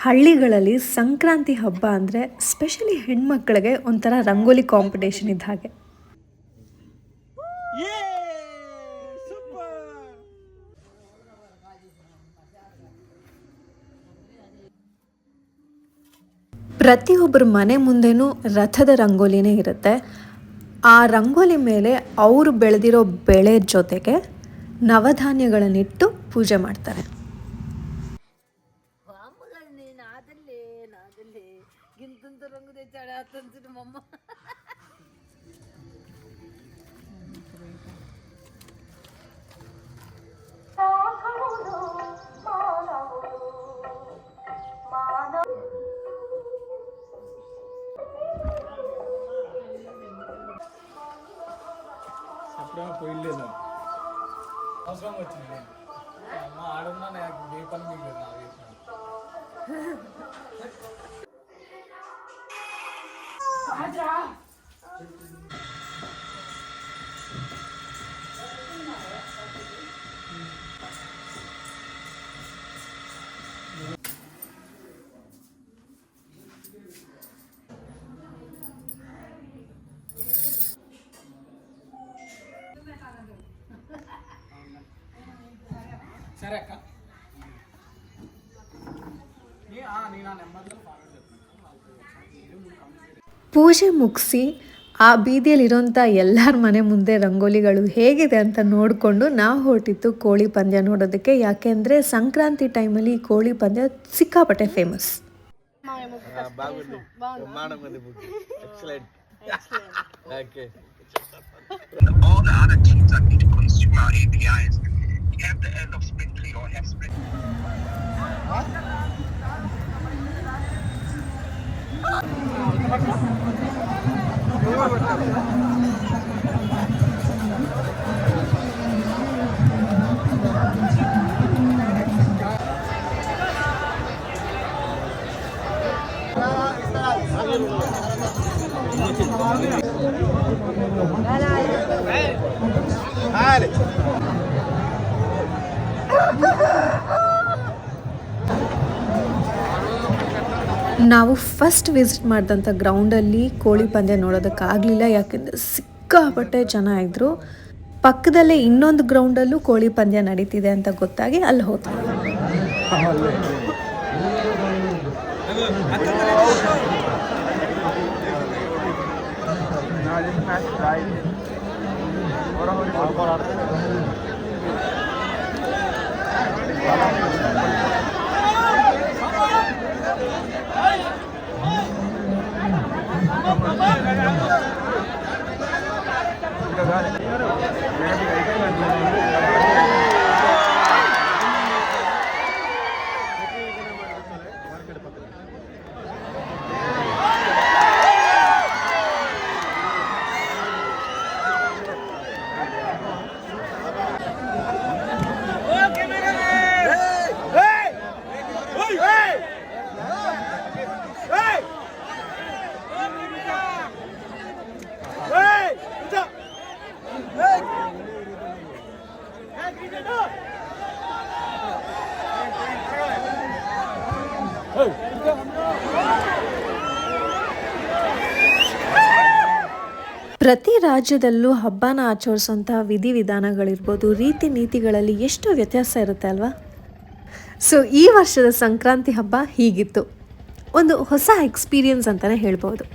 ಹಳ್ಳಿಗಳಲ್ಲಿ ಸಂಕ್ರಾಂತಿ ಹಬ್ಬ ಅಂದರೆ ಸ್ಪೆಷಲಿ ಹೆಣ್ಮಕ್ಳಿಗೆ ಒಂಥರ ರಂಗೋಲಿ ಕಾಂಪಿಟೇಷನ್ ಇದ್ದ ಹಾಗೆ. ಪ್ರತಿಯೊಬ್ಬರ ಮನೆ ಮುಂದೆನೂ ರಥದ ರಂಗೋಲಿನೇ ಇರುತ್ತೆ. ಆ ರಂಗೋಲಿ ಮೇಲೆ ಅವರು ಬೆಳೆದಿರೋ ಬೆಳೆ ಜೊತೆಗೆ ನವಧಾನ್ಯಗಳನ್ನಿಟ್ಟು ಪೂಜೆ ಮಾಡ್ತಾರೆ. పోయిలేదు అవసరం వచ్చింది మా ఆడున్నా నాకు ఏ పని మీకు సరే అక్క ಪೂಜೆ ಮುಗಿಸಿ ಆ ಬೀದಿಯಲ್ಲಿರೋಂಥ ಎಲ್ಲರ ಮನೆ ಮುಂದೆ ರಂಗೋಲಿಗಳು ಹೇಗಿದೆ ಅಂತ ನೋಡಿಕೊಂಡು ನಾವು ಹೊರಟಿತ್ತು ಕೋಳಿ ಪಂದ್ಯ ನೋಡೋದಕ್ಕೆ. ಯಾಕೆಂದರೆ ಸಂಕ್ರಾಂತಿ ಟೈಮಲ್ಲಿ ಈ ಕೋಳಿ ಪಂದ್ಯ ಸಿಕ್ಕಾಪಟ್ಟೆ famous. All the other teams that need to consume our APIs have the end of sprint 3 or have sprint. ನಾವು ಫಸ್ಟ್ ವಿಸಿಟ್ ಮಾಡಿದಂಥ ಗ್ರೌಂಡಲ್ಲಿ ಕೋಳಿ ಪಂದ್ಯ ನೋಡೋದಕ್ಕಾಗಲಿಲ್ಲ. ಯಾಕೆಂದರೆ ಸಿಕ್ಕಾಪಟ್ಟೆ ಜನ ಇದ್ದರು. ಪಕ್ಕದಲ್ಲೇ ಇನ್ನೊಂದು ಗ್ರೌಂಡಲ್ಲೂ ಕೋಳಿ ಪಂದ್ಯ ನಡೀತಿದೆ ಅಂತ ಗೊತ್ತಾಗಿ ಅಲ್ಲಿ ಹೋದ್ವಿ. ಪ್ರತಿ ರಾಜ್ಯದಲ್ಲೂ ಹಬ್ಬನ ಆಚರಿಸುವಂಥ ವಿಧಿವಿಧಾನಗಳಿರ್ಬೋದು, ರೀತಿ ನೀತಿಗಳಲ್ಲಿ ಎಷ್ಟು ವ್ಯತ್ಯಾಸ ಇರುತ್ತೆ ಅಲ್ವಾ. ಸೊ ಈ ವರ್ಷದ ಸಂಕ್ರಾಂತಿ ಹಬ್ಬ ಹೀಗಿತ್ತು. ಒಂದು ಹೊಸ ಎಕ್ಸ್ಪೀರಿಯನ್ಸ್ ಅಂತಲೇ ಹೇಳ್ಬೋದು.